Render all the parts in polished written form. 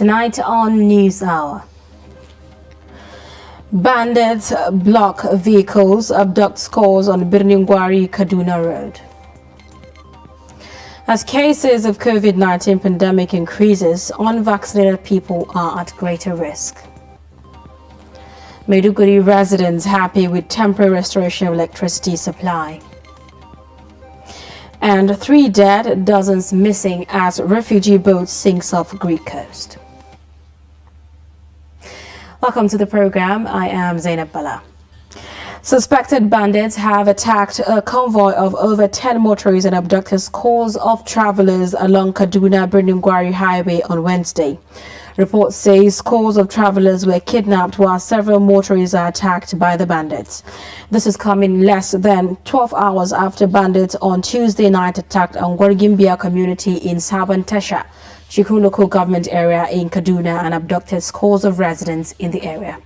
Tonight on News Hour. Bandits block vehicles, abduct scores on Birningwari Kaduna Road. As cases of COVID-19 pandemic increases, unvaccinated people are at greater risk. Maiduguri residents happy with temporary restoration of electricity supply. And 3 dead, dozens missing as refugee boat sinks off Greek coast. Welcome to the program. I am Zainab Bala. Suspected bandits have attacked a convoy of over 10 motorists and abducted scores of travelers along Kaduna-Birningwari Highway on Wednesday. Reports say scores of travelers were kidnapped while several motorists are attacked by the bandits. This is coming less than 12 hours after bandits on Tuesday night attacked Angwargimbia community in Sabantesha, Chikun local government area in Kaduna, and abducted scores of residents in the area.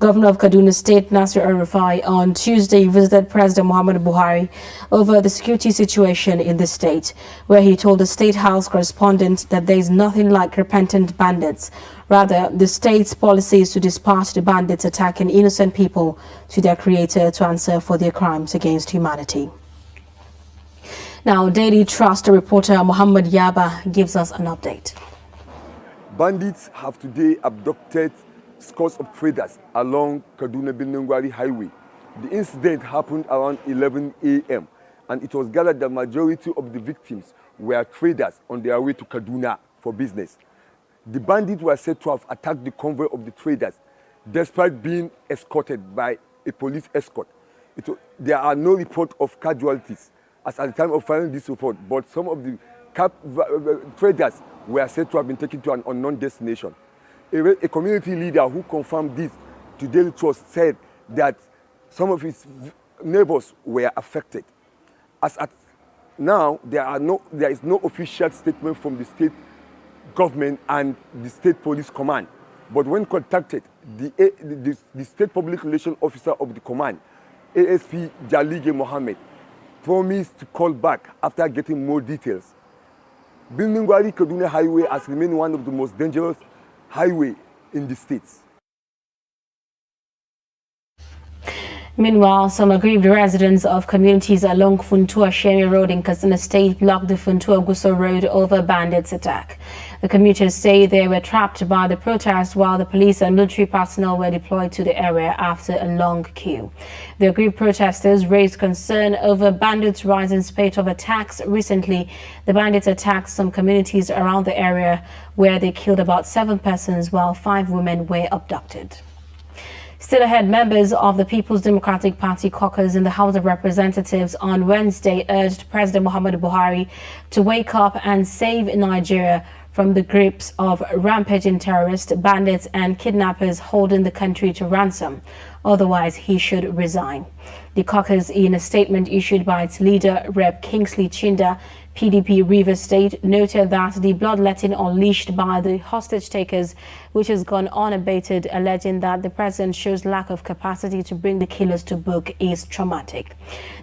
Governor of Kaduna State Nasir El-Rufai on Tuesday visited President Muhammadu Buhari over the security situation in the state, where he told the State House correspondent that there is nothing like repentant bandits. Rather, the state's policy is to dispatch the bandits attacking innocent people to their creator to answer for their crimes against humanity. Now, Daily Trust reporter Muhammad Yaba gives us an update. Bandits have today abducted scores of traders along Kaduna-Birningwari Highway. The incident happened around 11 a.m. and it was gathered that the majority of the victims were traders on their way to Kaduna for business. The bandits were said to have attacked the convoy of the traders despite being escorted by a police escort. There are no reports of casualties as at the time of filing this report, but some of the traders were said to have been taken to an unknown destination. A community leader who confirmed this to Daily Trust said that some of his neighbors were affected. As at now, there is no official statement from the state government and the state police command. But when contacted, the state public relations officer of the command, ASP Jalige Mohammed, promised to call back after getting more details. Birningwari Kaduna Highway has remained one of the most dangerous highway in the states. Meanwhile, some aggrieved residents of communities along Funtua Shemi Road in Katsina State blocked the Funtua Guso Road over bandits' attack. The commuters say they were trapped by the protest while the police and military personnel were deployed to the area after a long queue. The aggrieved protesters raised concern over bandits' rising spate of attacks. Recently, the bandits attacked some communities around the area where they killed about 7 persons while 5 women were abducted. Still ahead, members of the People's Democratic Party caucus in the House of Representatives on Wednesday urged President Muhammadu Buhari to wake up and save Nigeria from the grips of rampaging terrorists, bandits and kidnappers holding the country to ransom. Otherwise, he should resign. The caucus, in a statement issued by its leader, Rep. Kingsley Chinda, PDP Rivers State, noted that the bloodletting unleashed by the hostage takers, which has gone unabated, alleging that the president shows lack of capacity to bring the killers to book, is traumatic.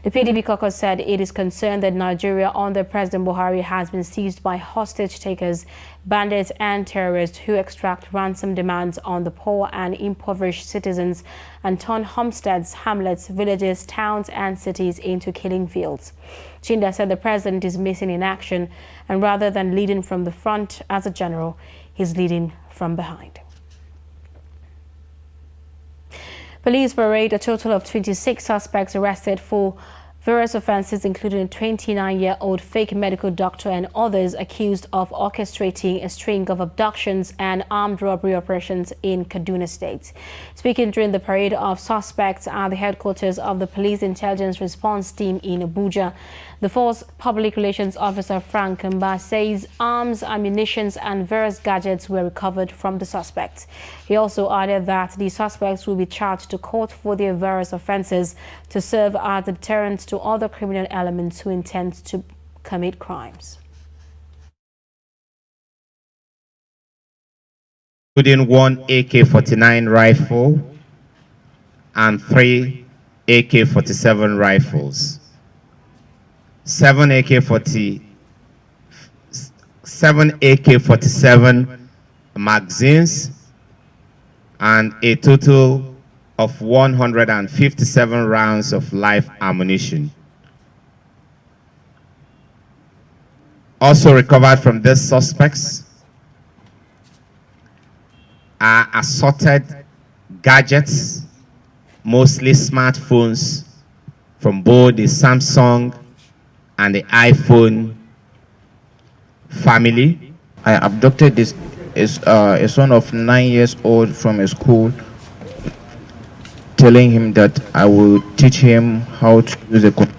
The PDP caucus said it is concerned that Nigeria under President Buhari has been seized by hostage takers, bandits and terrorists who extract ransom demands on the poor and impoverished citizens and turn homesteads, hamlets, villages, towns and cities into killing fields. Chinda said the president is missing in action, and rather than leading from the front as a general, he's leading from behind. Police parade a total of 26 suspects arrested for various offenses, including a 29-year-old fake medical doctor and others accused of orchestrating a string of abductions and armed robbery operations in Kaduna State. Speaking during the parade of suspects at the headquarters of the Police Intelligence Response Team in Abuja, the force public relations officer Frank Mba says arms, ammunition and various gadgets were recovered from the suspects. He also added that the suspects will be charged to court for their various offenses to serve as a deterrent to other criminal elements who intend to commit crimes. Including 1 AK-49 rifle and 3 AK-47 rifles, 7 AK-47 magazines, and a total of 157 rounds of live ammunition. Also recovered from these suspects are assorted gadgets, mostly smartphones, from both the Samsung and the iPhone family. I abducted this a son of 9 years old from a school, telling him that I will teach him how to use a computer.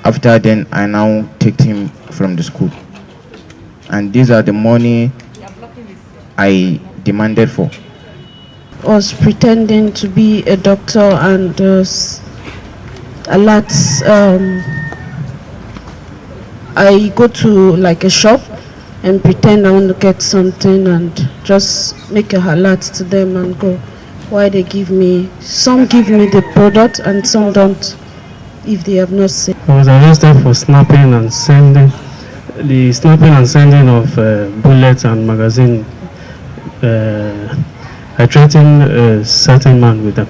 After then, I now take him from the school. And these are the money I demanded for. Was pretending to be a doctor and a lot. I go to like a shop and pretend I want to get something and just make a alert to them and go. Why they give me? Some give me the product and some don't. If they have not seen. I was arrested for snapping and sending of bullets and magazine. I threatened a certain man with them.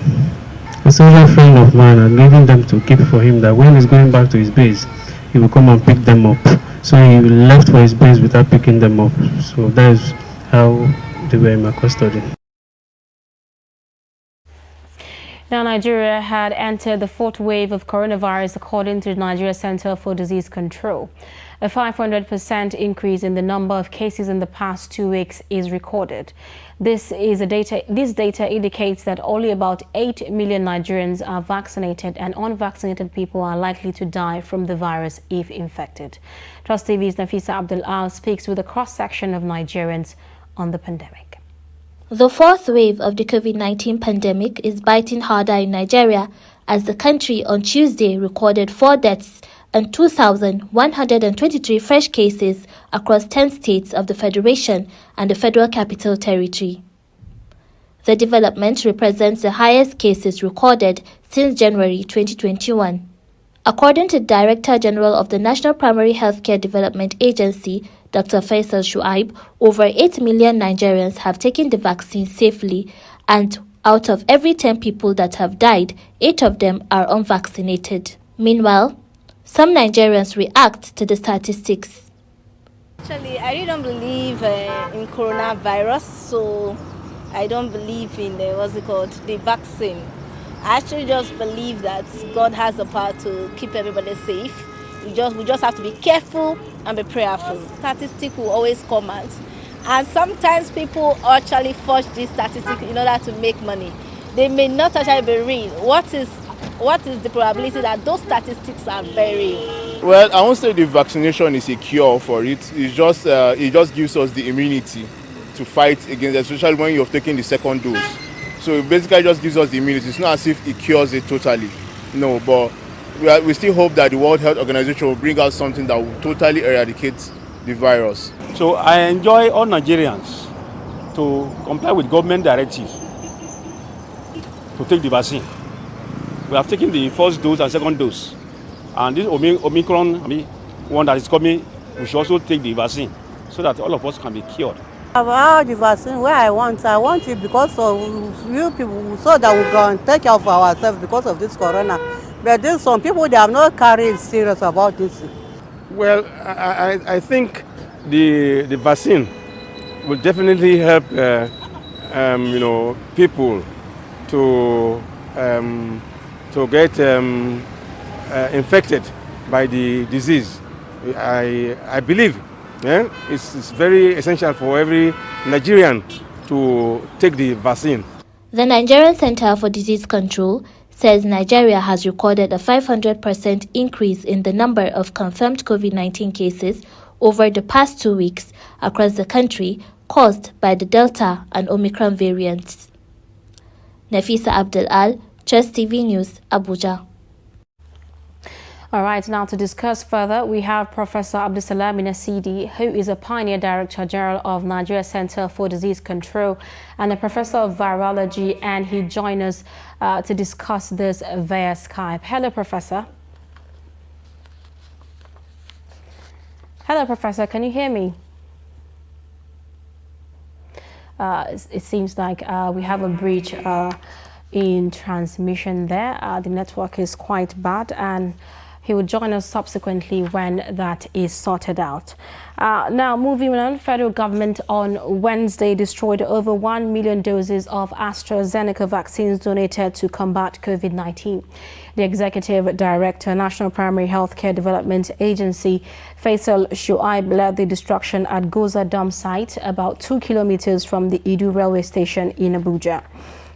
A soldier friend of mine and leaving them to keep for him that when he's going back to his base, he will come and pick them up. So he left for his base without picking them up. So that is how they were in my custody. Now, Nigeria had entered the fourth wave of coronavirus, according to the Nigeria Center for Disease Control. A 500% increase in the number of cases in the past 2 weeks is recorded. This data indicates that only about 8 million Nigerians are vaccinated, and unvaccinated people are likely to die from the virus if infected. Trust TV's Nafisa Abdul Al speaks with a cross-section of Nigerians on the pandemic. The fourth wave of the COVID-19 pandemic is biting harder in Nigeria, as the country on Tuesday recorded 4 deaths and 2,123 fresh cases across 10 states of the Federation and the Federal Capital Territory. The development represents the highest cases recorded since January 2021. According to the Director General of the National Primary Healthcare Development Agency, Dr. Faisal Shuaib, over 8 million Nigerians have taken the vaccine safely, and out of every 10 people that have died, 8 of them are unvaccinated. Meanwhile, some Nigerians react to the statistics. Actually, I really don't believe in coronavirus, so I don't believe in the vaccine. I actually just believe that God has the power to keep everybody safe. We just have to be careful and be prayerful. Statistics will always come out, and sometimes people actually forge these statistics in order to make money. They may not actually be real. What is the probability that those statistics are very real? Well, I won't say the vaccination is a cure for it. It just gives us the immunity to fight against, especially when you've taken the second dose. So it basically just gives us the immunity. It's not as if it cures it totally. No, but we still hope that the World Health Organization will bring out something that will totally eradicate the virus. So I enjoy all Nigerians to comply with government directives to take the vaccine. We have taken the first dose and second dose. And this Omicron one that is coming, we should also take the vaccine so that all of us can be cured. About the vaccine, where I want it because of you people, so that we can take care of ourselves because of this corona. But there's some people, they have not carried serious about this. Well, I think the vaccine will definitely help people to get infected by the disease. I believe it's very essential for every Nigerian to take the vaccine. The Nigerian Center for Disease Control says Nigeria has recorded a 500% increase in the number of confirmed COVID-19 cases over the past 2 weeks across the country, caused by the Delta and Omicron variants. Nafisa Abdul Al, Trust TV News, Abuja. All right, now to discuss further, we have Professor Abdusalam Nasidi, who is a Pioneer Director General of Nigeria Center for Disease Control and a Professor of Virology, and he joins us to discuss this via Skype. Hello, Professor. Hello, Professor. Can you hear me? It seems like we have a breach in transmission there. The network is quite bad, and he will join us subsequently when that is sorted out. Now, moving on, federal government on Wednesday destroyed over 1 million doses of AstraZeneca vaccines donated to combat COVID-19. The Executive Director, National Primary Healthcare Development Agency, Faisal Shuaib, led the destruction at Goza Dam site, about 2 kilometers from the Idu railway station in Abuja.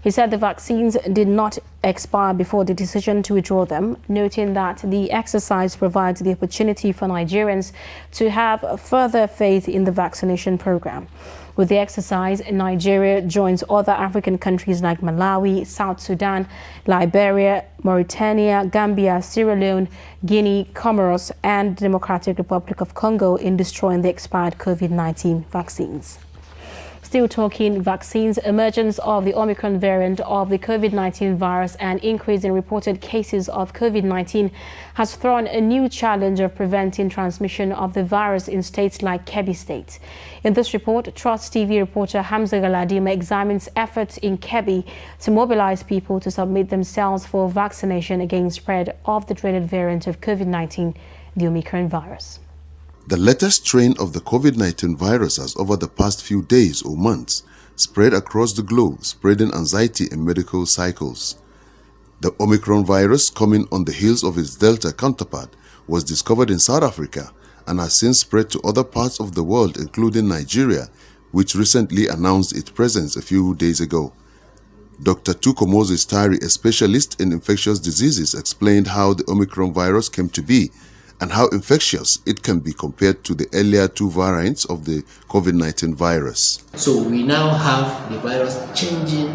He said the vaccines did not expire before the decision to withdraw them, noting that the exercise provides the opportunity for Nigerians to have further faith in the vaccination program. With the exercise, Nigeria joins other African countries like Malawi, South Sudan, Liberia, Mauritania, Gambia, Sierra Leone, Guinea, Comoros, and the Democratic Republic of Congo in destroying the expired COVID-19 vaccines. Still talking vaccines, emergence of the Omicron variant of the COVID-19 virus and increase in reported cases of COVID-19 has thrown a new challenge of preventing transmission of the virus in states like Kebbi State. In this report, Trust TV reporter Hamza Galadima examines efforts in Kebbi to mobilize people to submit themselves for vaccination against spread of the dreaded variant of COVID-19, the Omicron virus. The latest strain of the COVID-19 virus has, over the past few days or months, spread across the globe, spreading anxiety in medical circles. The Omicron virus, coming on the heels of its Delta counterpart, was discovered in South Africa and has since spread to other parts of the world, including Nigeria, which recently announced its presence a few days ago. Dr. Tuko Moses Tari, a specialist in infectious diseases, explained how the Omicron virus came to be and how infectious it can be compared to the earlier two variants of the COVID-19 virus. So we now have the virus changing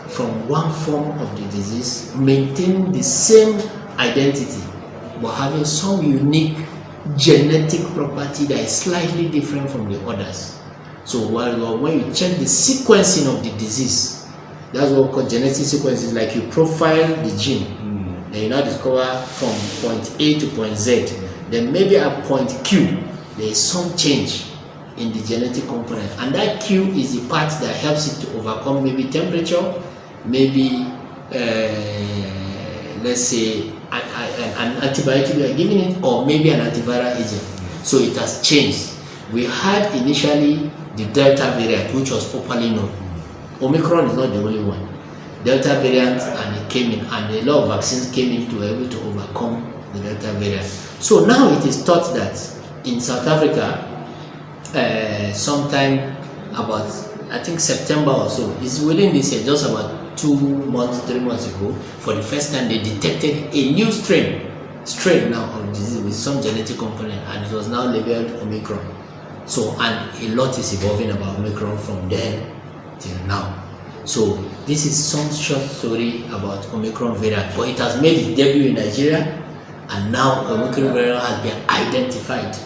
from one form of the disease, maintaining the same identity, but having some unique genetic property that is slightly different from the others. So when you check the sequencing of the disease, that's what we call genetic sequences, like you profile the gene. Then you now discover from point A to point Z. Then maybe at point Q, there is some change in the genetic component. And that Q is the part that helps it to overcome maybe temperature, maybe, let's say, an antibiotic we are giving it, or maybe an antiviral agent. So it has changed. We had initially the Delta variant, which was popularly known. Omicron is not the only one. Delta variant, and it came in, and a lot of vaccines came in to be able to overcome the Delta variant. So now it is thought that in South Africa, sometime about, I think September or so, it's within this year, just about 2 months, 3 months ago, for the first time they detected a new strain now of disease with some genetic component, and it was now labeled Omicron. So, and a lot is evolving about Omicron from then till now. So this is some short story about Omicron variant, but it has made its debut in Nigeria, and now Omicron variant has been identified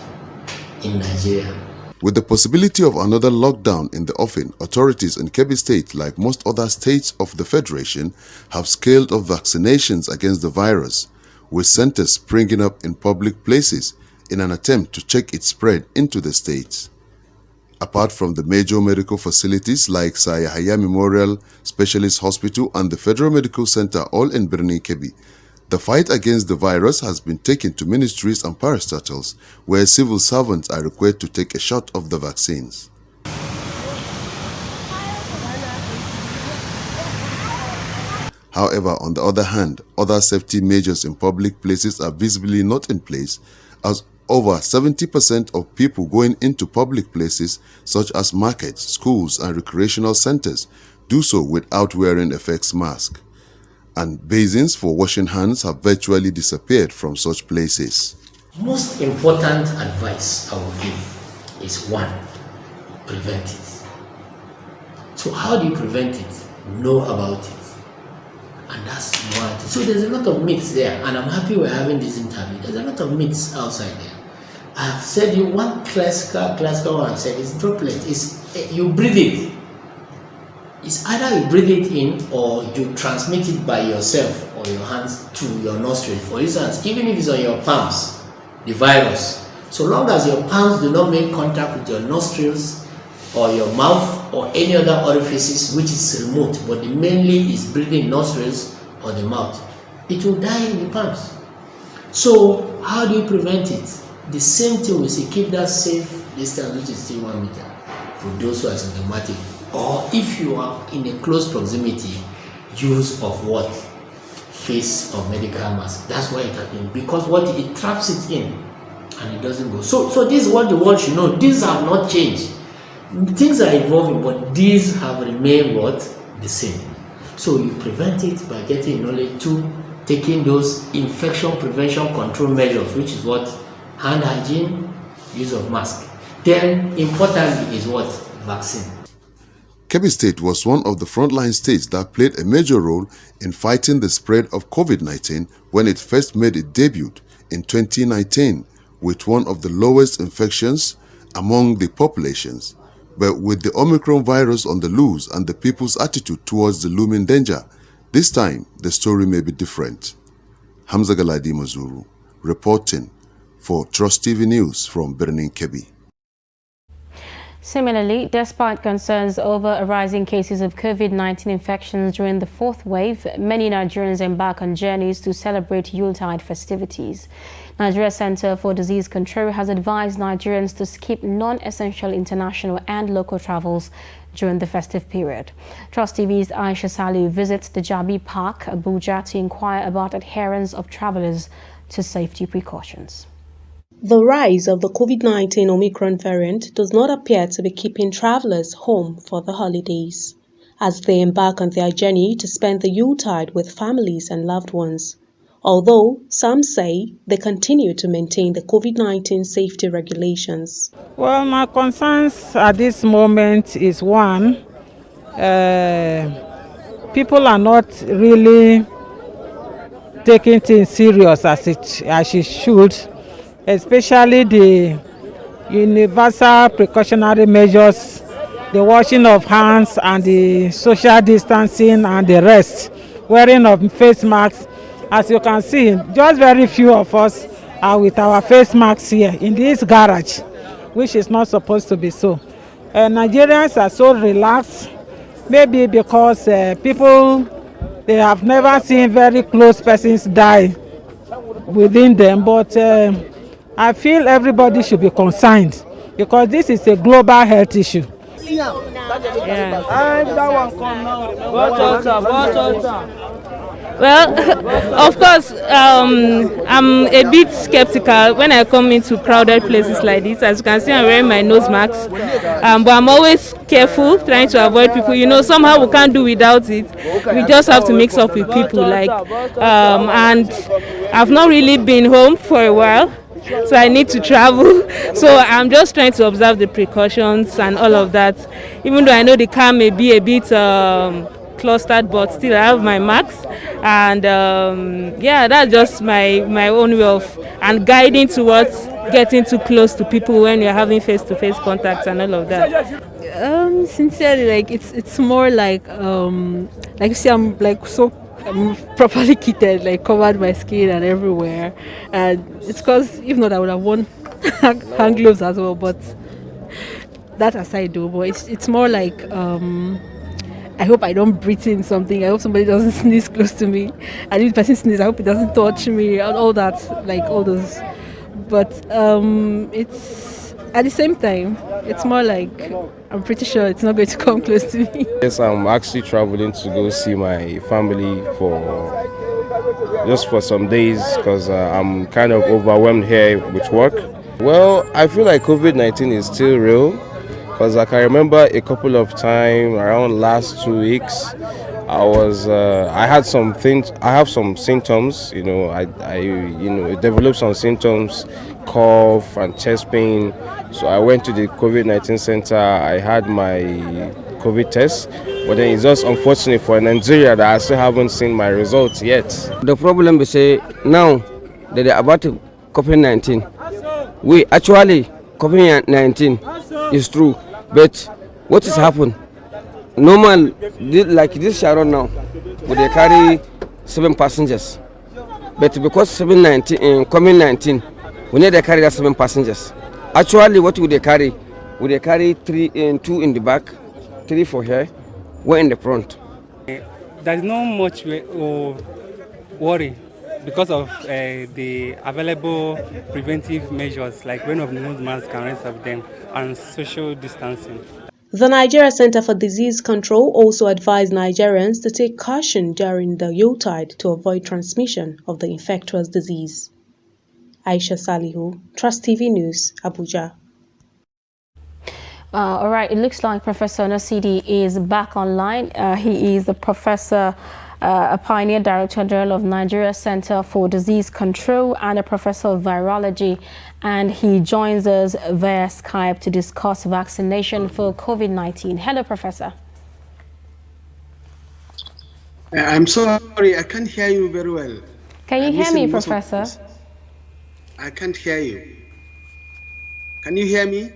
in Nigeria. With the possibility of another lockdown in the offing, authorities in Kebbi State, like most other states of the Federation, have scaled up vaccinations against the virus, with centers springing up in public places in an attempt to check its spread into the states. Apart from the major medical facilities like Sir Yahya Memorial Specialist Hospital and the Federal Medical Center, all in Birni Kebbi, the fight against the virus has been taken to ministries and parastatals, where civil servants are required to take a shot of the vaccines. However, on the other hand, other safety measures in public places are visibly not in place, as over 70% of people going into public places such as markets, schools and recreational centers do so without wearing a face mask. And basins for washing hands have virtually disappeared from such places. Most important advice I will give is one, prevent it. So how do you prevent it? Know about it. And that's one thing. So there's a lot of myths there, and I'm happy we're having this interview. There's a lot of myths outside there. I've said you one classical one I've said is droplet. It's you breathe it. It's either you breathe it in or you transmit it by yourself or your hands to your nostril. For instance, even if it's on your palms, the virus, so long as your palms do not make contact with your nostrils or your mouth or any other orifices which is remote, but the mainly is breathing nostrils or the mouth, it will die in the palms. So how do you prevent it? The same thing we say, keep that safe distance, which is still 1 meter for those who are symptomatic. Or if you are in a close proximity, use of what? Face or medical mask. That's why it happens, because what it traps it in and it doesn't go. So this is what the world should know. These have not changed. Things are evolving, but these have remained what? The same. So you prevent it by getting knowledge to taking those infection prevention control measures, which is what? Hand hygiene, use of mask. Then importantly is what? Vaccine. Kebbi State was one of the frontline states that played a major role in fighting the spread of COVID-19 when it first made its debut in 2019 with one of the lowest infections among the populations. But with the Omicron virus on the loose and the people's attitude towards the looming danger, this time the story may be different. Hamza Galadi Mazuru, reporting for Trust TV News from Birnin Kebbi. Similarly, despite concerns over rising cases of COVID-19 infections during the fourth wave, many Nigerians embark on journeys to celebrate Yuletide festivities. Nigeria Center for Disease Control has advised Nigerians to skip non-essential international and local travels during the festive period. Trust TV's Aisha Salu visits the Jabi Park, Abuja, to inquire about adherence of travelers to safety precautions. The rise of the COVID-19 Omicron variant does not appear to be keeping travelers home for the holidays, as they embark on their journey to spend the Yuletide with families and loved ones. Although some say they continue to maintain the COVID-19 safety regulations. Well, my concerns at this moment is one, people are not really taking things serious as it should, especially the universal precautionary measures, the washing of hands and the social distancing and the rest, wearing of face masks. As you can see, just very few of us are with our face masks here in this garage, which is not supposed to be so. Nigerians are so relaxed, maybe because people, they have never seen very close persons die within them, but I feel everybody should be concerned because this is a global health issue. Well, of course, I'm a bit skeptical when I come into crowded places like this. As you can see, I'm wearing my nose mask, but I'm always careful, trying to avoid people. You know, somehow we can't do without it. We just have to mix up with people, like, and I've not really been home for a while, so I need to travel. So I'm just trying to observe the precautions and all of that. Even though I know the car may be a bit clustered, but still I have my mask, and yeah, that's just my own way of and guiding towards getting too close to people when you're having face-to-face contacts and all of that. Sincerely, like it's more like you see, I'm properly kitted, like covered my skin and everywhere, and it's because if not I would have worn hand gloves as well, but that aside though, but it's more like I hope I don't breathe in something. I hope somebody doesn't sneeze close to me. And if the person sneezes, I hope it doesn't touch me. All that, like all those. But it's at the same time, it's more like I'm pretty sure it's not going to come close to me. Yes, I'm actually traveling to go see my family for some days because I'm kind of overwhelmed here with work. Well, I feel like COVID-19 is still real. Because I can remember a couple of times around last 2 weeks, I have some symptoms. You know, I developed some symptoms, cough and chest pain. So I went to the COVID-19 center. I had my COVID test, but then it's just unfortunate for Nigeria that I still haven't seen my results yet. The problem is now that they're about COVID-19. We actually COVID-19 is true, but what has happened? Normal, like this Sharon now, but they carry 7 passengers. But because COVID-19, we need to carry that 7 passengers. Actually, what would they carry? Would they carry 2 in the back, 3 3 for here, 1 in the front. There's not much worry because of the available preventive measures like wearing of nose masks and rest of them, and social distancing. The Nigeria Center for Disease Control also advised Nigerians to take caution during the Yuletide to avoid transmission of the infectious disease. Aisha Salihu, Trust TV News, Abuja. All right, it looks like Professor Nasidi is back online. He is the professor, a pioneer director general of Nigeria Center for Disease Control and a professor of virology. And he joins us via Skype to discuss vaccination for COVID-19. Hello, Professor. I'm sorry, I can't hear you very well. Can you hear me, Professor? I can't hear you. Can you hear me?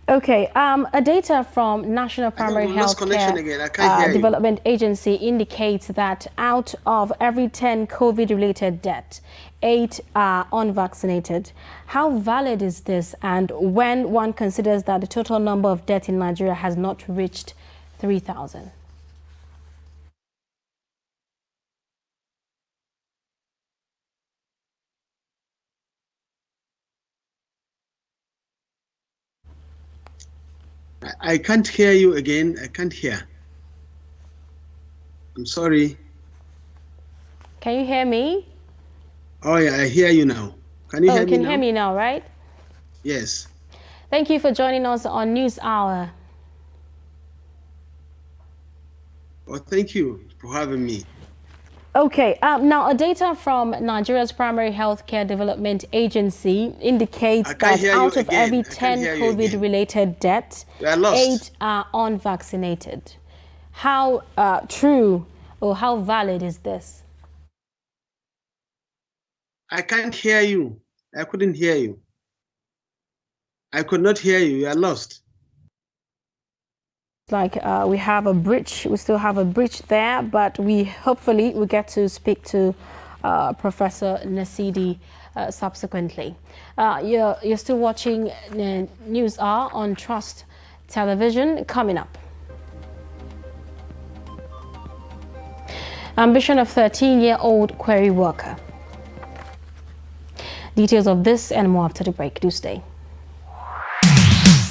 Okay, a data from National Primary Health Care Development Agency indicates that out of every 10 COVID-related deaths, 8 are unvaccinated. How valid is this? And when one considers that the total number of deaths in Nigeria has not reached 3,000? I can't hear you again. I can't hear. I'm sorry. Can you hear me? Oh yeah, I hear you now. Can you hear me now? You can hear me now, right? Yes. Thank you for joining us on News Hour. Well, thank you for having me. Okay, now a data from Nigeria's Primary Healthcare Development Agency indicates that out of every 10 COVID-related deaths, 8 are unvaccinated. How true or how valid is this? I can't hear you. I couldn't hear you. I could not hear you. You are lost. Like we have a bridge, we still have a bridge there, but hopefully we get to speak to Professor Nasidi subsequently. You're still watching News Hour on Trust Television. Coming up, ambition of 13-year-old quarry worker. Details of this and more after the break. Do stay.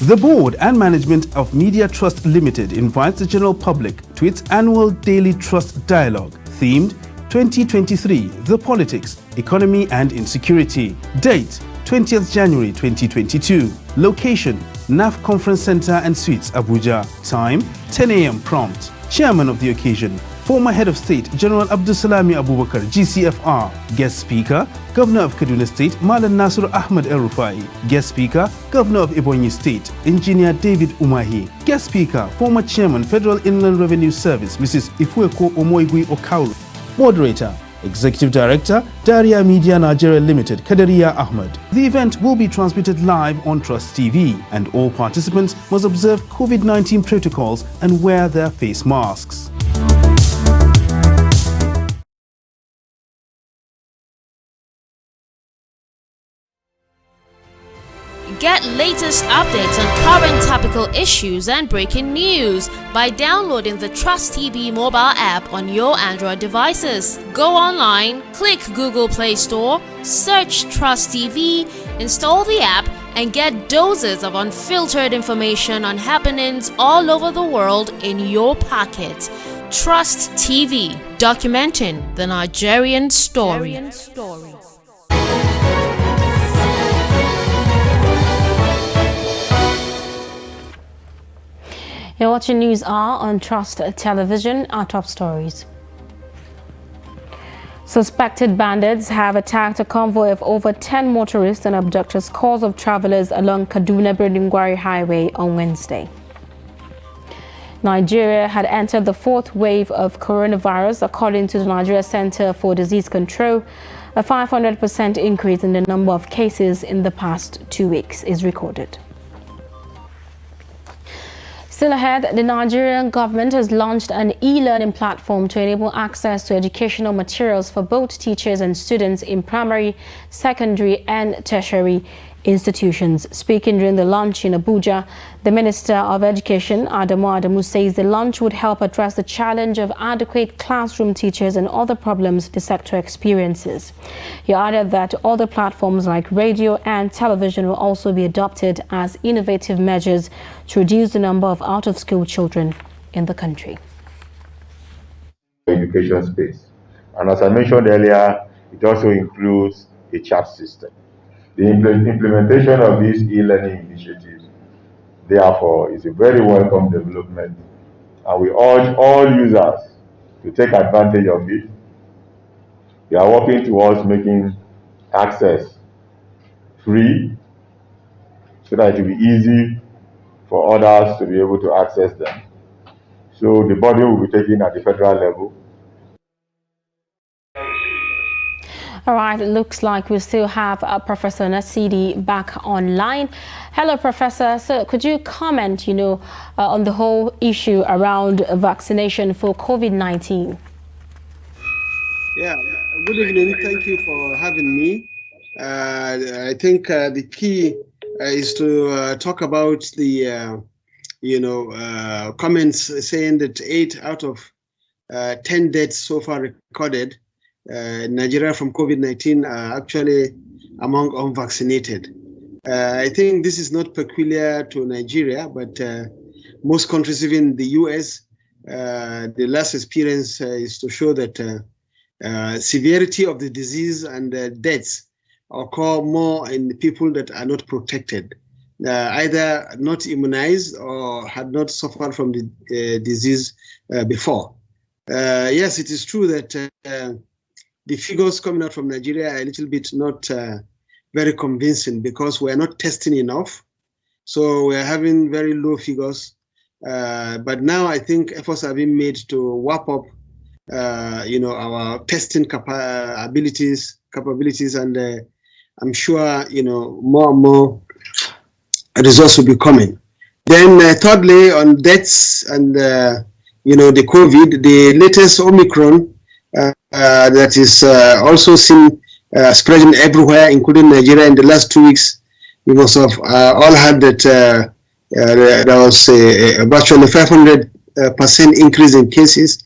The board and management of Media Trust Limited invites the general public to its annual Daily Trust Dialogue, themed 2023, The Politics, Economy and Insecurity. Date, 20th January 2022. Location, NAF Conference Center and Suites, Abuja. Time, 10 a.m. prompt. Chairman of the occasion, former Head of State, General Abdulsalami Abubakar, GCFR. Guest Speaker, Governor of Kaduna State, Malan Nasir Ahmed El-Rufai. Guest Speaker, Governor of Ebonyi State, Engineer David Umahi. Guest Speaker, former Chairman, Federal Inland Revenue Service, Mrs. Ifueko Omoigui Okauru. Moderator, Executive Director, Daria Media Nigeria Limited, Kadaria Ahmed. The event will be transmitted live on Trust TV, and all participants must observe COVID-19 protocols and wear their face masks. Get latest updates on current topical issues and breaking news by downloading the Trust TV mobile app on your Android devices. Go online, click Google Play Store, search Trust TV, install the app, and get doses of unfiltered information on happenings all over the world in your pocket. Trust TV, documenting the Nigerian story. You're watching News Hour on Trust Television. Our top stories. Suspected bandits have attacked a convoy of over 10 motorists and abducted scores of travelers along Kaduna-Birnin-Gwari Highway on Wednesday. Nigeria had entered the 4th wave of coronavirus, according to the Nigeria Center for Disease Control. A 500% increase in the number of cases in the past 2 weeks is recorded. Still ahead, the Nigerian government has launched an e-learning platform to enable access to educational materials for both teachers and students in primary, secondary and tertiary institutions. Speaking during the launch in Abuja, the Minister of Education, Adamu Adamu, says the launch would help address the challenge of adequate classroom teachers and other problems the sector experiences. He added that other platforms like radio and television will also be adopted as innovative measures to reduce the number of out-of-school children in the country. Education space. And as I mentioned earlier, it also includes a chat system. The implementation of these e-learning initiatives, therefore, is a very welcome development, and we urge all users to take advantage of it. We are working towards making access free so that it will be easy for others to be able to access them. So the body will be taken at the federal level. All right, it looks like we still have Professor Nasidi back online. Hello, Professor. So could you comment, on the whole issue around vaccination for COVID-19? Yeah, good evening. Thank you for having me. I think the key is to talk about the, comments saying that 8 out of 10 deaths so far recorded in Nigeria from COVID-19 are actually among unvaccinated. I think this is not peculiar to Nigeria, but most countries, even the US, the last experience is to show that severity of the disease and deaths occur more in people that are not protected, either not immunized or had not suffered from the disease before. Yes, it is true that the figures coming out from Nigeria are a little bit not very convincing because we are not testing enough. So we are having very low figures. But now I think efforts have been made to wrap up, our testing capabilities, and I'm sure, more and more results will be coming. Then thirdly, on deaths and, the COVID, the latest Omicron, that is also seen spreading everywhere, including Nigeria in the last 2 weeks. We must have all heard that there was a virtually 500% increase in cases.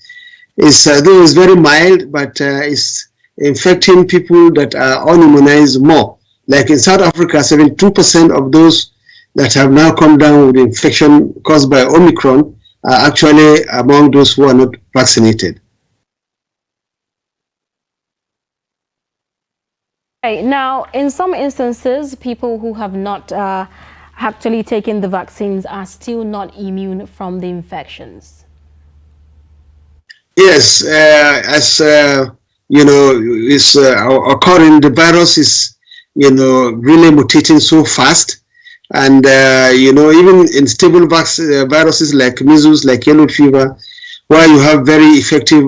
Though it's very mild, but it's infecting people that are unimmunized more. Like in South Africa, 72% of those that have now come down with infection caused by Omicron are actually among those who are not vaccinated. Okay, now, in some instances, people who have not actually taken the vaccines are still not immune from the infections. Yes, as it's occurring, the virus is, really mutating so fast. And, even in stable viruses like measles, like yellow fever, where you have very effective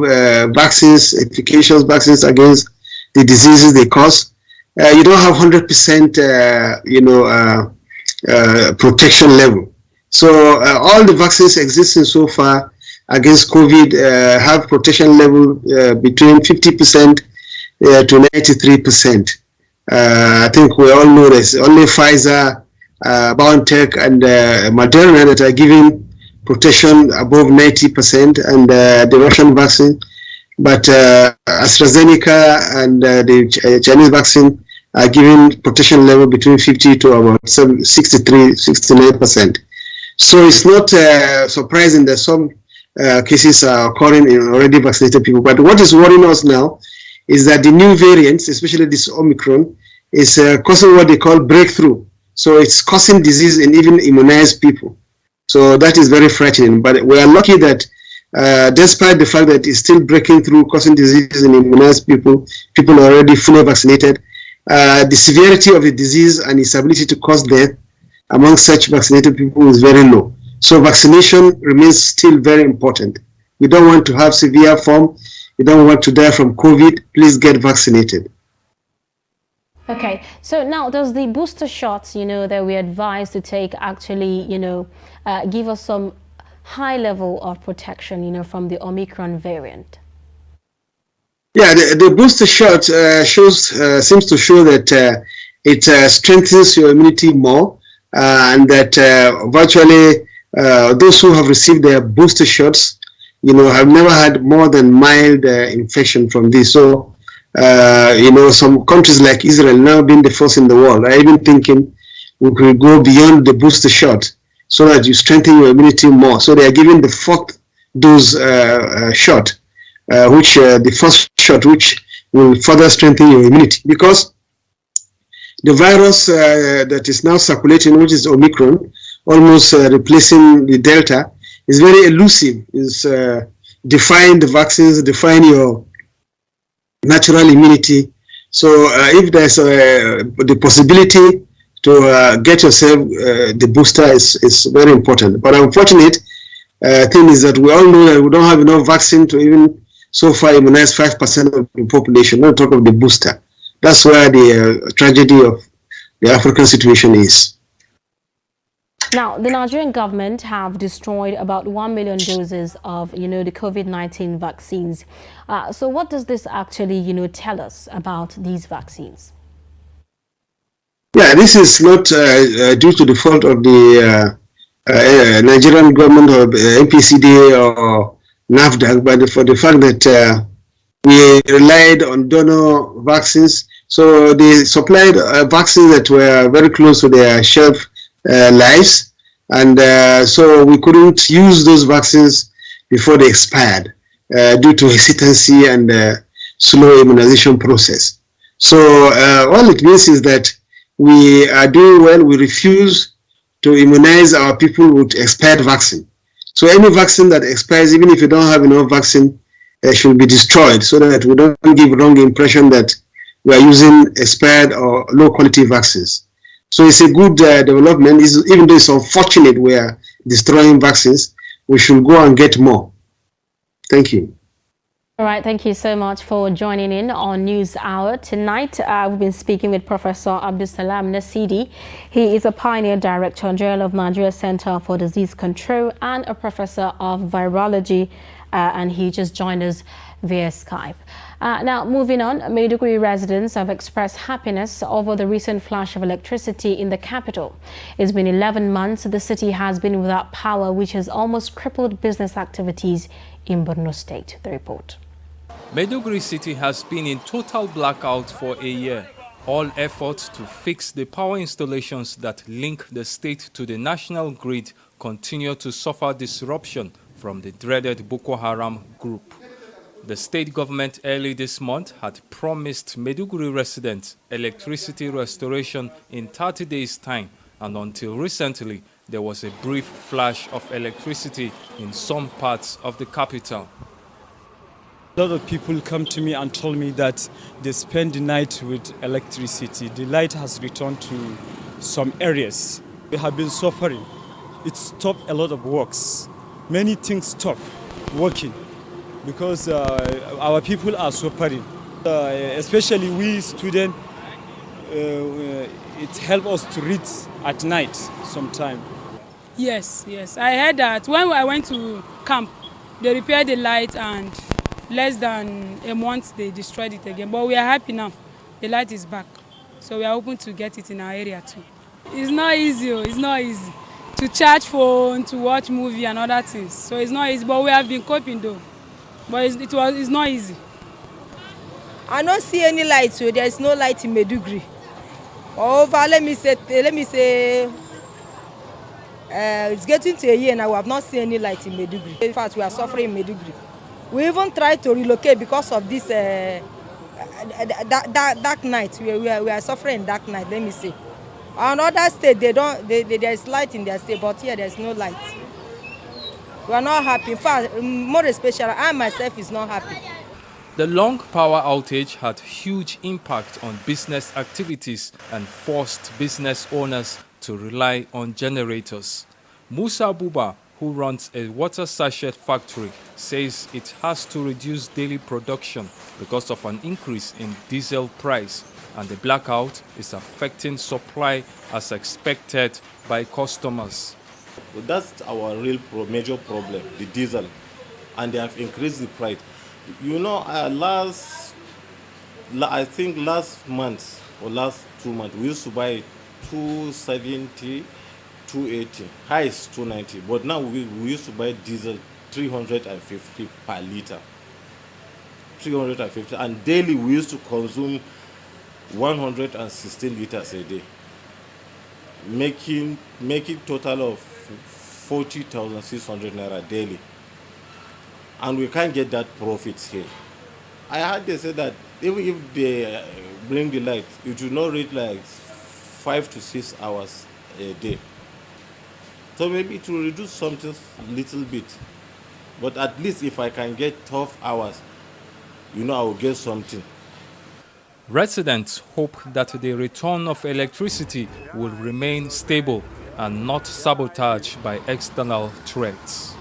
vaccines, efficacious vaccines against the diseases they cause, you don't have 100%, protection level. So all the vaccines existing so far against COVID have protection level between 50% to 93%. I think we all know this. Only Pfizer, BioNTech, and Moderna that are giving protection above 90%, and the Russian vaccine. But AstraZeneca and the Chinese vaccine are giving protection level between 50 to about 63, 69%. So it's not surprising that some cases are occurring in already vaccinated people. But what is worrying us now is that the new variants, especially this Omicron, is causing what they call breakthrough. So it's causing disease in even immunized people. So that is very frightening. But we are lucky that despite the fact that it's still breaking through, causing disease in immunized people, people are already fully vaccinated, the severity of the disease and its ability to cause death among such vaccinated people is very low. So vaccination remains still very important. We don't want to have severe form. We don't want to die from COVID. Please get vaccinated. Okay, so now does the booster shots, that we advise to take actually, give us some high level of protection, from the Omicron variant? Yeah, the booster shot seems to show that it strengthens your immunity more, and that virtually those who have received their booster shots, have never had more than mild infection from this. So, some countries like Israel now being the first in the world are even thinking we could go beyond the booster shot so that you strengthen your immunity more. So they are giving the fourth dose shot, which the first shot, which will further strengthen your immunity, because the virus that is now circulating, which is Omicron, almost replacing the Delta, is very elusive. It's defying the vaccines, defying your natural immunity. So if there's the possibility to get yourself the booster is very important. But unfortunate thing is that we all know that we don't have enough vaccine to even so far immunize 5% of the population, not talk of the booster. That's where the tragedy of the African situation is. Now, the Nigerian government have destroyed about 1 million doses of, the COVID-19 vaccines. So what does this actually, tell us about these vaccines? Yeah, this is not due to the fault of the Nigerian government or NPCD or NAFDAC, but for the fact that we relied on donor vaccines. So they supplied vaccines that were very close to their shelf lives, and so we couldn't use those vaccines before they expired due to hesitancy and slow immunization process. So all it means is that we are doing well. We refuse to immunize our people with expired vaccine. So any vaccine that expires, even if you don't have enough vaccine, should be destroyed, so that we don't give wrong impression that we are using expired or low quality vaccines. So it's a good development. Even though it's unfortunate we are destroying vaccines, we should go and get more. Thank you. All right, thank you so much for joining in on News Hour. Tonight, we've been speaking with Professor Abdulsalam Nasidi. He is a pioneer director general of Nigeria Center for Disease Control and a professor of virology, and he just joined us via Skype. Now, moving on, Maiduguri residents have expressed happiness over the recent flash of electricity in the capital. It's been 11 months the city has been without power, which has almost crippled business activities in Borno State. The report. Maiduguri city has been in total blackout for a year. All efforts to fix the power installations that link the state to the national grid continue to suffer disruption from the dreaded Boko Haram group. The state government early this month had promised Maiduguri residents electricity restoration in 30 days' time, and until recently, there was a brief flash of electricity in some parts of the capital. A lot of people come to me and told me that they spend the night with electricity. The light has returned to some areas. They have been suffering. It stopped a lot of works. Many things stopped working because our people are suffering. Especially we students, it helps us to read at night sometime. Yes. I heard that when I went to camp, they repaired the light and less than a month they destroyed it again. But we are happy now. The light is back. So we are hoping to get it in our area too. It's not easy. It's not easy to charge phone, to watch movie and other things. So it's not easy, but we have been coping though. But it's not easy. I don't see any light, so there is no light in Maiduguri. Over, let me say, it's getting to a year now. We have not seen any light in Maiduguri. In fact, we are suffering in Maiduguri. We even tried to relocate because of this dark night. We are suffering dark night. Let me say. Another state, there is light in their state, but here there is no light. We are not happy. In fact, more especially, I myself is not happy. The long power outage had huge impact on business activities and forced business owners to rely on generators. Musa Buba, who runs a water sachet factory, says it has to reduce daily production because of an increase in diesel price, and the blackout is affecting supply as expected by customers. So that's our real major problem, the diesel, and they have increased the price. You know, I think last month or last 2 months, we used to buy 270, 280, highest 290. But now we used to buy diesel 350 per liter. 350, and daily we used to consume 116 liters a day, making total of 40,600 naira daily, and we can't get that profits here. I heard they say that even if they bring the light, it will not reach like 5 to 6 hours a day. So maybe it will reduce something little bit, but at least if I can get 12 hours, I will get something. Residents hope that the return of electricity will remain stable and not sabotaged by external threats.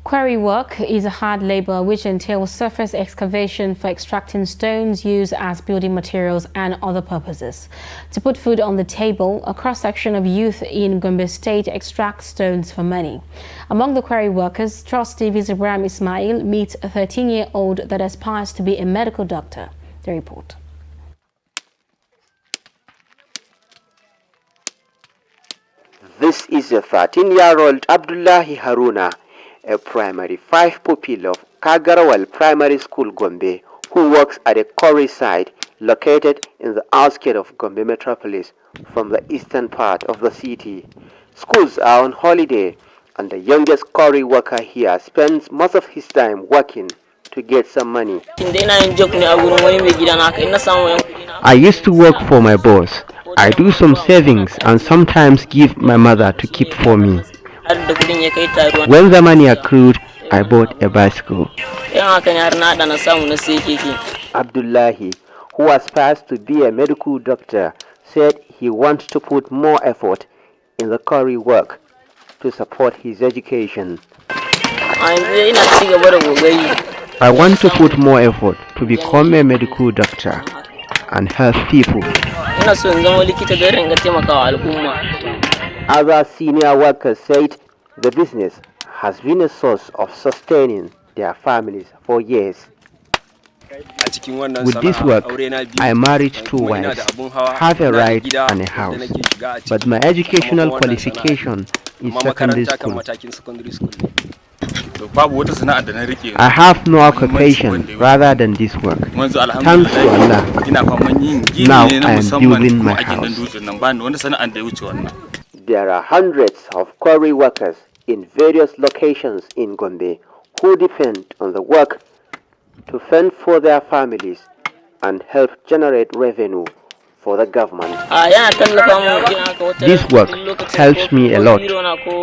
Quarry work is a hard labor which entails surface excavation for extracting stones used as building materials and other purposes. To put food on the table, a cross-section of youth in Gombe State extract stones for money. Among the quarry workers, Trust TV's Ibrahim Ismail meets a 13-year-old that aspires to be a medical doctor. The report. This is a 13-year-old Abdullahi Haruna, a primary 5 pupil of Kagarawal Primary School, Gombe, who works at a quarry site located in the outskirts of Gombe metropolis from the eastern part of the city. Schools are on holiday, and the youngest quarry worker here spends most of his time working to get some money. I used to work for my boss. I do some savings and sometimes give my mother to keep for me. When the money accrued, I bought a bicycle. Abdullahi, who aspires to be a medical doctor, said he wants to put more effort in the quarry work to support his education. I want to put more effort to become a medical doctor and help people. Other senior workers said the business has been a source of sustaining their families for years. With this work, I married 2 wives, have a ride and a house, but my educational qualification is secondary school. I have no occupation rather than this work. Thanks to Allah, now I am building my house. There are hundreds of quarry workers in various locations in Gombe who depend on the work to fend for their families and help generate revenue for the government. This work helps me a lot.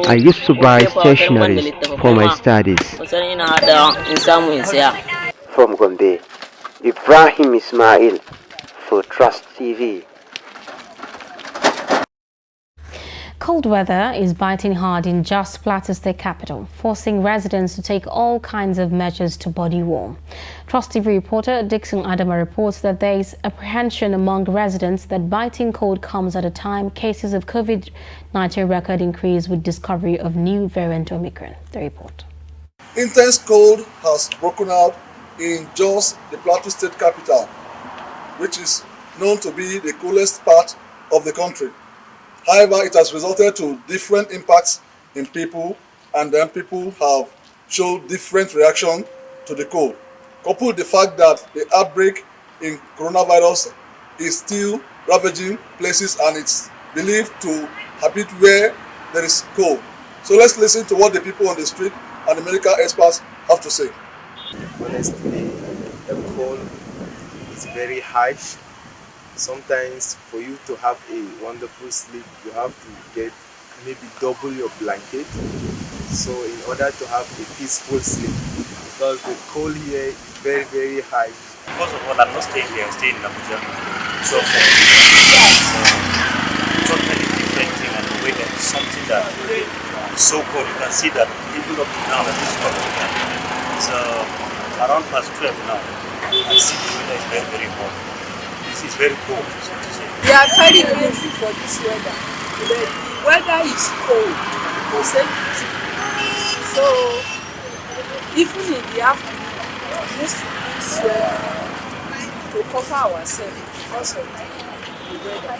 I used to buy stationery for my studies. From Gombe, Ibrahim Ismail for Trust TV. Cold weather is biting hard in Jos Plateau State capital, forcing residents to take all kinds of measures to body warm. Trust TV reporter Dixon Adama reports that there is apprehension among residents that biting cold comes at a time cases of COVID-19 record increase with discovery of new variant Omicron. The report. Intense cold has broken out in Jos, the Plateau State capital, which is known to be the coolest part of the country. However, it has resulted to different impacts in people, and then people have showed different reaction to the cold. Coupled with the fact that the outbreak in coronavirus is still ravaging places and it's believed to habit where there is cold. So let's listen to what the people on the street and the medical experts have to say. Honestly, the cold is very harsh. Sometimes for you to have a wonderful sleep, you have to get maybe double your blanket. So in order to have a peaceful sleep, because the cold here is very, very high. First of all, I'm not staying there, I'm staying in Abuja. So for me, it's totally different thing, and the way that it's something that is so cold. You can see that even up to now at this point of time, it's around past 12 now. I see the weather is very, very hot. It's very cold, so to say. We are very grateful for this weather. The weather is cold, so even in the afternoon, we used to put this weather to cover ourselves because of the weather.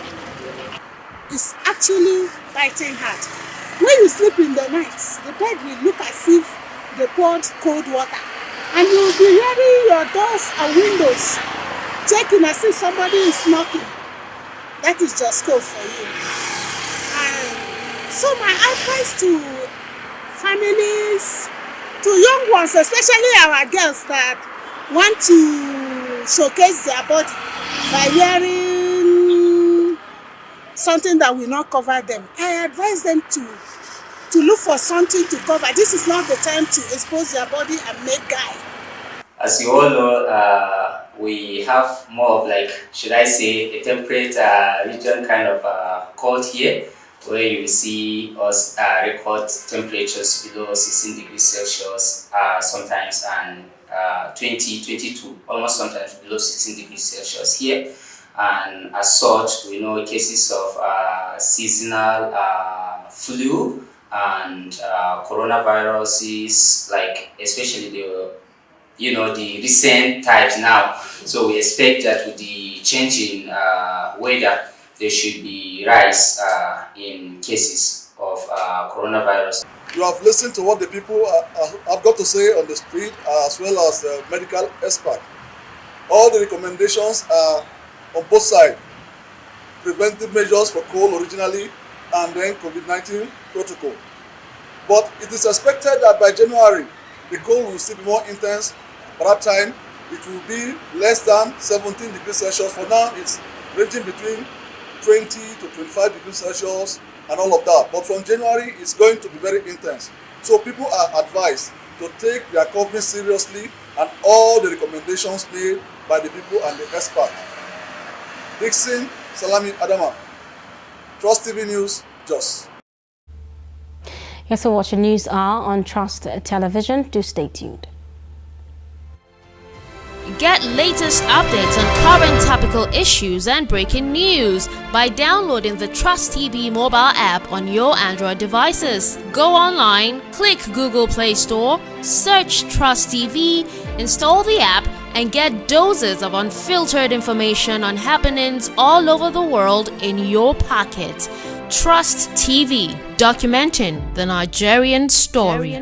It's actually biting hard. When you sleep in the night, the bed will look as if they poured cold water. And you'll be hearing your doors and windows checking as if somebody is knocking. That is just cold for you. And so my advice to families, to young ones, especially our girls that want to showcase their body by wearing something that will not cover them, I advise them to look for something to cover. This is not the time to expose their body and make guy. As you all know, we have more of like, should I say, a temperate region kind of cold here, where you see us record temperatures below 16 degrees Celsius sometimes, and 20, 22, almost sometimes below 16 degrees Celsius here. And as such, we know cases of seasonal flu and coronaviruses, like especially the recent types now. So we expect that with the changing weather, there should be rise in cases of coronavirus. You have listened to what the people have got to say on the street, as well as the medical expert. All the recommendations are on both sides. Preventive measures for cold originally, and then COVID-19 protocol. But it is expected that by January, the cold will still be more intense. By that time, it will be less than 17 degrees Celsius. For now, it's ranging between 20 to 25 degrees Celsius and all of that. But from January, it's going to be very intense. So people are advised to take their covering seriously and all the recommendations made by the people and the experts. Dixon Salami Adama, Trust TV News, Jos. Yes, so watching News Hour on Trust Television. Do stay tuned. Get latest updates on current topical issues and breaking news by downloading the Trust TV mobile app on your Android devices. Go online, click Google Play Store, search Trust TV, install the app, and get doses of unfiltered information on happenings all over the world in your pocket. Trust TV, documenting the Nigerian story.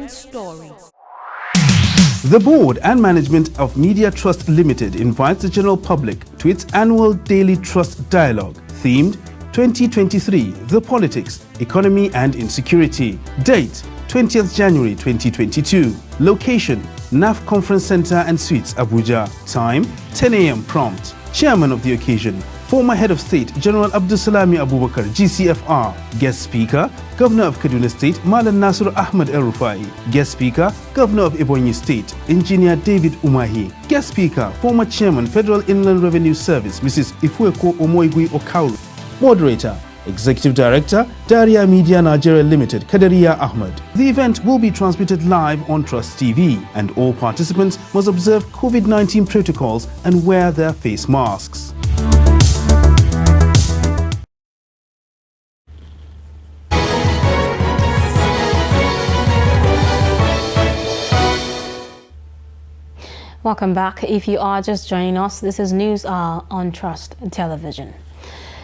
The board and management of Media Trust Limited invites the general public to its annual Daily Trust Dialogue, themed 2023, The Politics, Economy and Insecurity. Date, 20th January 2022. Location, NAF Conference Center and Suites, Abuja. Time, 10 a.m. prompt. Chairman of the occasion, former Head of State General Abdulsalami Abubakar, GCFR. Guest Speaker, Governor of Kaduna State Malam Nasir Ahmed El-Rufai. Guest Speaker, Governor of Ebonyi State Engineer David Umahi. Guest Speaker, former Chairman Federal Inland Revenue Service Mrs. Ifueko Omoigui Okauru. Moderator, Executive Director, Daria Media Nigeria Limited, Kadaria Ahmed. The event will be transmitted live on Trust TV, and all participants must observe COVID-19 protocols and wear their face masks. Welcome back. If you are just joining us, this is News Hour on Trust Television.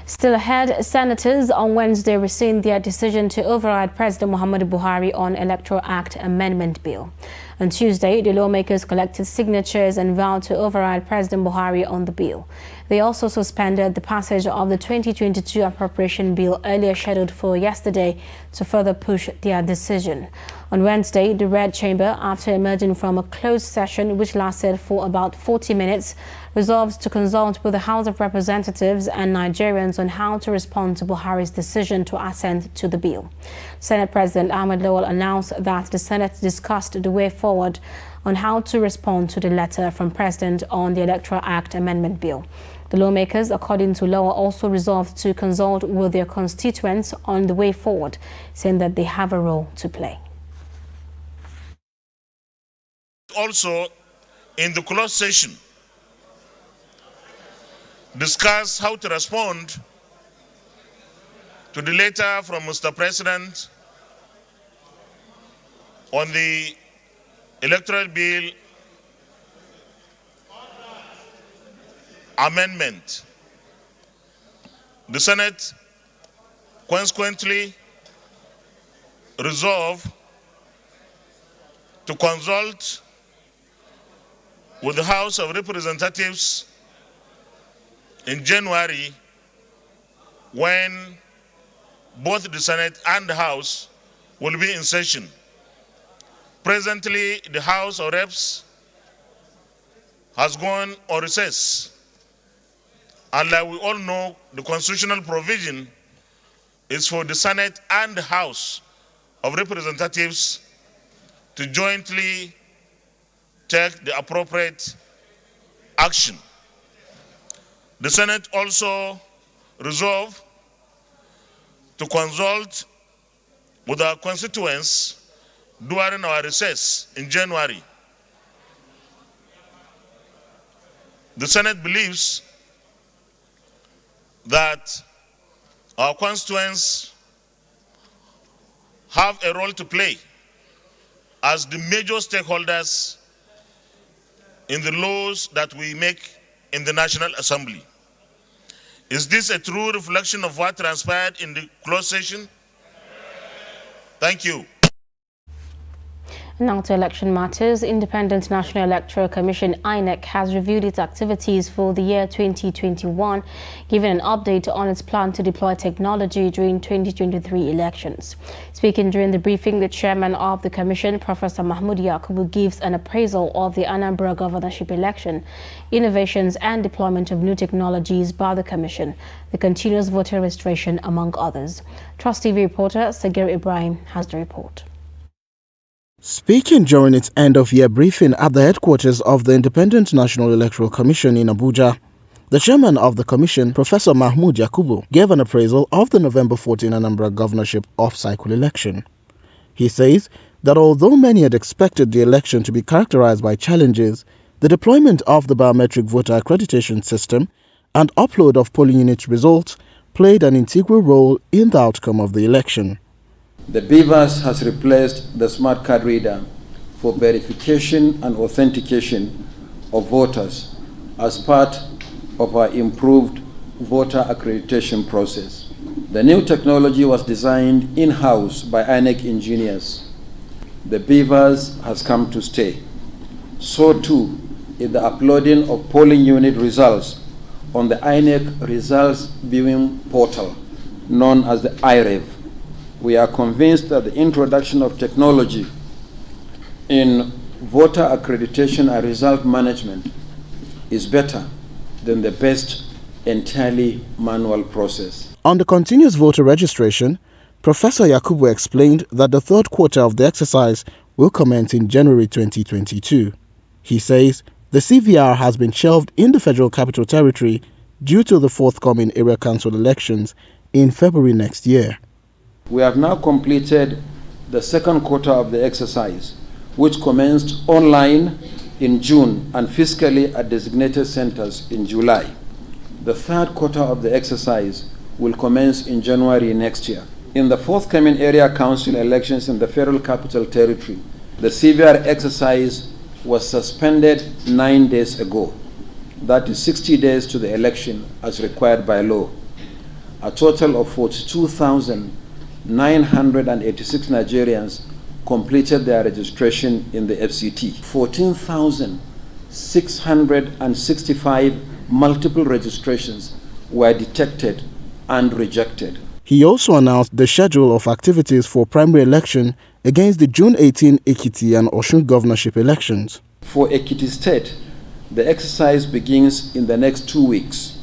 Still ahead, senators on Wednesday rescinded their decision to override President Muhammadu Buhari on Electoral Act Amendment Bill. On Tuesday, the lawmakers collected signatures and vowed to override President Buhari on the bill. They also suspended the passage of the 2022 appropriation bill earlier scheduled for yesterday to further push their decision. On Wednesday, the Red Chamber, after emerging from a closed session which lasted for about 40 minutes, resolved to consult with the House of Representatives and Nigerians on how to respond to Buhari's decision to assent to the bill. Senate President Ahmed Lawal announced that the Senate discussed the way forward on how to respond to the letter from President on the Electoral Act Amendment Bill. The lawmakers, according to Lawal, also resolved to consult with their constituents on the way forward, saying that they have a role to play. Also, in the closed session, discuss how to respond to the letter from Mr. President on the electoral bill amendment. The Senate consequently resolved to consult with the House of Representatives in January, when both the Senate and the House will be in session. Presently, the House of Reps has gone on recess. And like we all know, the constitutional provision is for the Senate and the House of Representatives to jointly take the appropriate action. The Senate also resolved to consult with our constituents during our recess in January. The Senate believes that our constituents have a role to play as the major stakeholders in the laws that we make in the National Assembly. Is this a true reflection of what transpired in the closed session? Thank you. Now to election matters. Independent National Electoral Commission (INEC) has reviewed its activities for the year 2021, giving an update on its plan to deploy technology during 2023 elections. Speaking during the briefing, the chairman of the commission, Professor Mahmood Yakubu, gives an appraisal of the Anambra governorship election, innovations and deployment of new technologies by the commission, the continuous voter registration, among others. Trust TV reporter Sagir Ibrahim has the report. Speaking during its end-of-year briefing at the headquarters of the Independent National Electoral Commission in Abuja, the chairman of the commission, Professor Mahmood Yakubu, gave an appraisal of the November 14 Anambra governorship off-cycle election. He says that although many had expected the election to be characterized by challenges, the deployment of the biometric voter accreditation system and upload of polling unit results played an integral role in the outcome of the election. The BVAS has replaced the smart card reader for verification and authentication of voters as part of our improved voter accreditation process. The new technology was designed in-house by INEC engineers. The BVAS has come to stay. So too is the uploading of polling unit results on the INEC Results Viewing Portal, known as the IREV. We are convinced that the introduction of technology in voter accreditation and result management is better than the best entirely manual process. On the continuous voter registration, Professor Yakubu explained that the third quarter of the exercise will commence in January 2022. He says the CVR has been shelved in the Federal Capital Territory due to the forthcoming area council elections in February next year. We have now completed the second quarter of the exercise, which commenced online in June and physically at designated centers in July. The third quarter of the exercise will commence in January next year. In the forthcoming area council elections in the Federal Capital Territory, the CVR exercise was suspended 9 days ago. That is 60 days to the election as required by law. A total of 42,986 Nigerians completed their registration in the FCT. 14,665 multiple registrations were detected and rejected. He also announced the schedule of activities for primary election against the June 18 Ekiti and Osun governorship elections. For Ekiti State, the exercise begins in the next 2 weeks,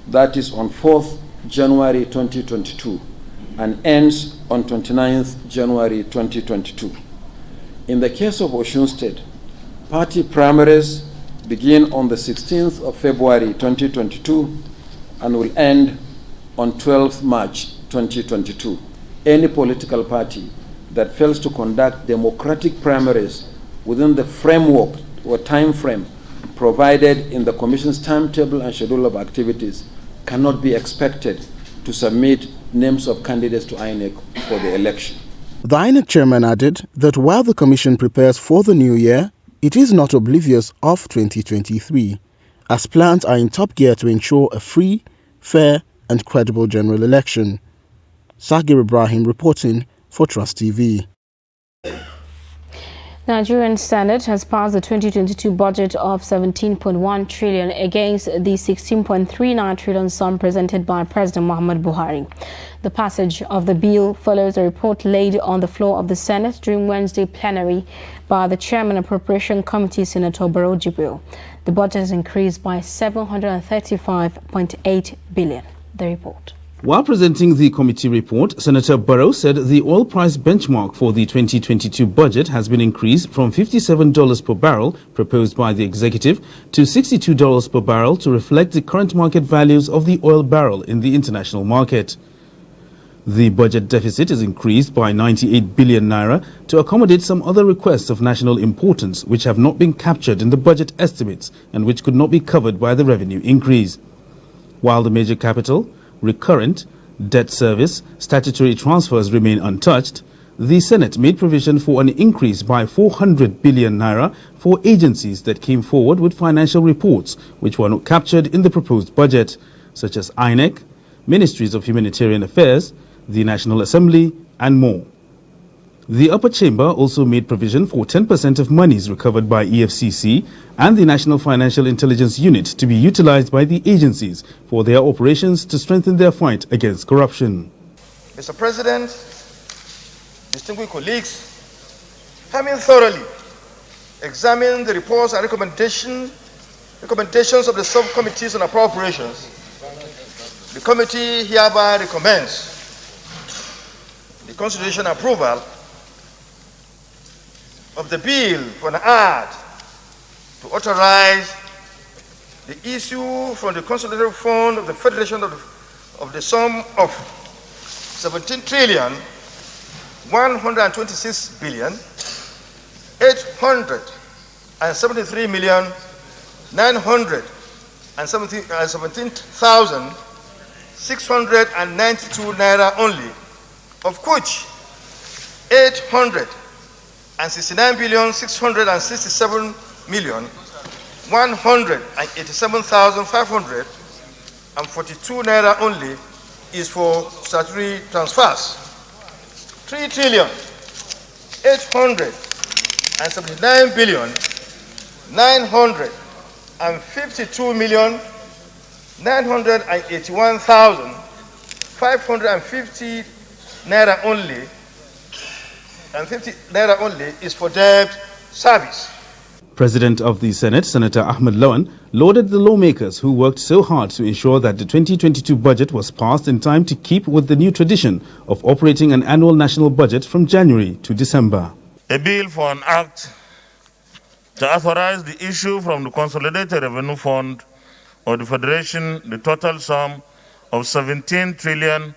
that is on 4th January 2022, and ends on 29th January 2022. In the case of Osun State, party primaries begin on the 16th of February 2022 and will end on 12th March 2022. Any political party that fails to conduct democratic primaries within the framework or time frame provided in the Commission's timetable and schedule of activities cannot be expected to submit names of candidates to INEC for the election. The INEC chairman added that while the Commission prepares for the new year, it is not oblivious of 2023 as plans are in top gear to ensure a free, fair and credible general election. Sagir Ibrahim reporting for Trust TV. Nigerian Senate has passed the 2022 budget of 17.1 trillion against the 16.39 trillion sum presented by President Muhammadu Buhari. The passage of the bill follows a report laid on the floor of the Senate during Wednesday plenary by the Chairman of Appropriation Committee, Senator Barrow Jibril. The budget is increased by 735.8 billion. The report. While presenting the committee report, Senator Barrow said the oil price benchmark for the 2022 budget has been increased from $57 per barrel proposed by the executive to $62 per barrel to reflect the current market values of the oil barrel in the international market. The budget deficit is increased by 98 billion naira to accommodate some other requests of national importance which have not been captured in the budget estimates and which could not be covered by the revenue increase. While the major capital, recurrent, debt service, statutory transfers remain untouched, the Senate made provision for an increase by 400 billion naira for agencies that came forward with financial reports which were not captured in the proposed budget, such as INEC, Ministries of Humanitarian Affairs, the National Assembly, and more. The upper chamber also made provision for 10% of monies recovered by EFCC and the National Financial Intelligence Unit to be utilized by the agencies for their operations to strengthen their fight against corruption. Mr. President, distinguished colleagues, having thoroughly examined the reports and recommendations of the subcommittees on appropriations, the committee hereby recommends the consideration and approval of the bill for an act to authorize the issue from the Consolidated Fund of the Federation of the sum of 17 trillion 126 billion 873 million 917,692 naira only, of which 869 billion 667 million 187,542 naira only is for statutory transfers. 3 trillion 879 billion 952 million 981,550 naira only and 50 naira only is for debt service. President of the Senate, Senator Ahmed Lawan, lauded the lawmakers who worked so hard to ensure that the 2022 budget was passed in time to keep with the new tradition of operating an annual national budget from January to December. A bill for an act to authorize the issue from the Consolidated Revenue Fund of the Federation the total sum of 17 trillion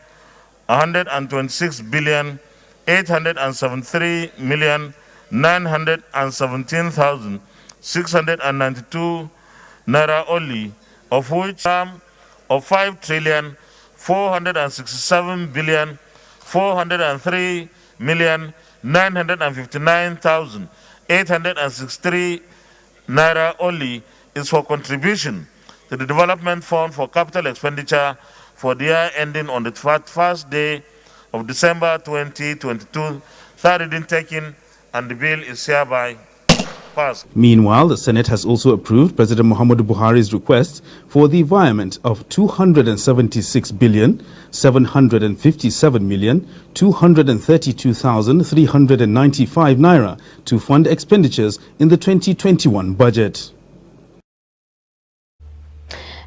126 billion 873 million 917,692 naira only, of which sum of 5 trillion 467 billion 403 million 959,863 naira only is for contribution to the Development Fund for Capital Expenditure for the year ending on the first day of December 2022. Third reading taken, and the bill is hereby passed. Meanwhile, the Senate has also approved President Muhammadu Buhari's request for the environment of 276 billion 757 million 232,395 naira to fund expenditures in the 2021 budget.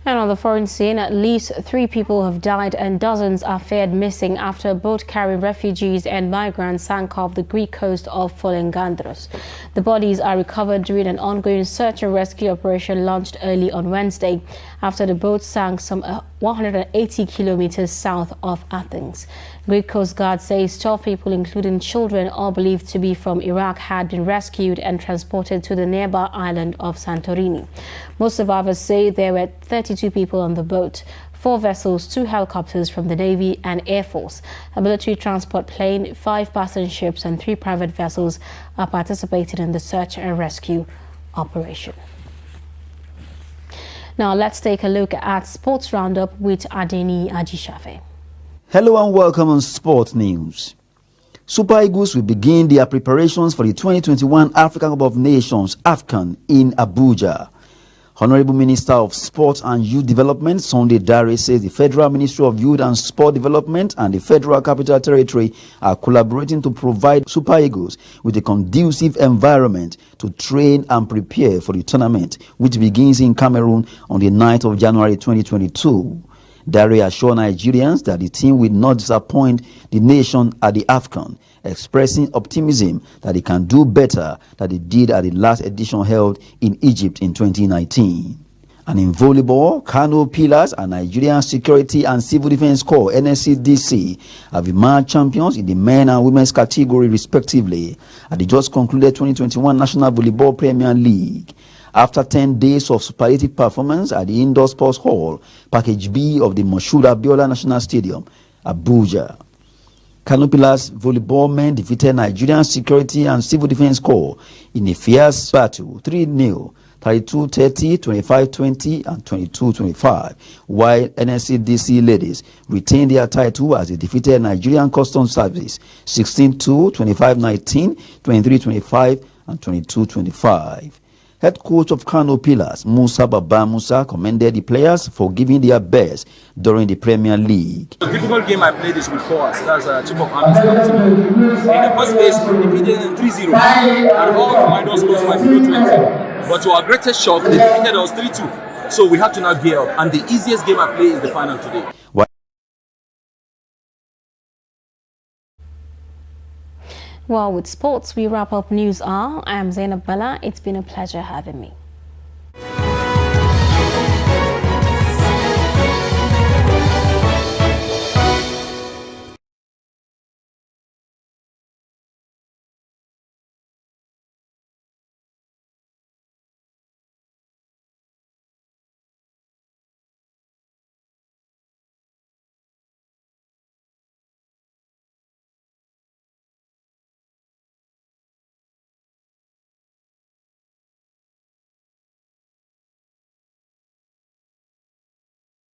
And on the foreign scene, at least 3 people have died and dozens are feared missing after a boat carrying refugees and migrants sank off the Greek coast of Folegandros. The bodies are recovered during an ongoing search and rescue operation launched early on Wednesday after the boat sank some 180 kilometers south of Athens. Greek Coast Guard says 12 people, including children, all believed to be from Iraq, had been rescued and transported to the nearby island of Santorini. Most survivors say there were 32 people on the boat, 4 vessels, 2 helicopters from the Navy and Air Force, a military transport plane, 5 passenger ships and 3 private vessels are participating in the search and rescue operation. Now let's take a look at Sports Roundup with Adeni Ajishafe. Hello and welcome on Sport News. Super Eagles will begin their preparations for the 2021 African Cup of Nations AFCON in Abuja. Honorable Minister of Sport and Youth Development Sunday Dare says the Federal Ministry of Youth and Sport Development and the Federal Capital Territory are collaborating to provide Super Eagles with a conducive environment to train and prepare for the tournament, which begins in Cameroon on the 9th of January 2022. Dare assured Nigerians that the team will not disappoint the nation at the AFCON, expressing optimism that they can do better than they did at the last edition held in Egypt in 2019. And in volleyball, Kano Pillars and Nigerian Security and Civil Defense Corps (NSCDC) have emerged champions in the men and women's category respectively at the just concluded 2021 National Volleyball Premier League. After 10 days of superlative performance at the Indoor Sports Hall, Package B of the Moshood Abiola National Stadium, Abuja. Kano Pillars volleyball men defeated Nigerian Security and Civil Defense Corps in a fierce battle 3-0, 32-30, 25-20 and 22-25, while NSCDC ladies retained their title as they defeated Nigerian Customs Service 16-2, 25-19, 23-25 and 22-25. Head coach of Kano Pillars, Musa Baba Musa, commended the players for giving their best during the Premier League. The difficult game I played is with Force. That's Chief of Army Staff team. In the first place, we defeated them 3-0, and all commander scores were below 20. But to our greatest shock, they defeated us 3-2. So we have to now gear up, and the easiest game I play is the final today. Well, with sports, we wrap up News Hour. I am Zainab Bala. It's been a pleasure having me.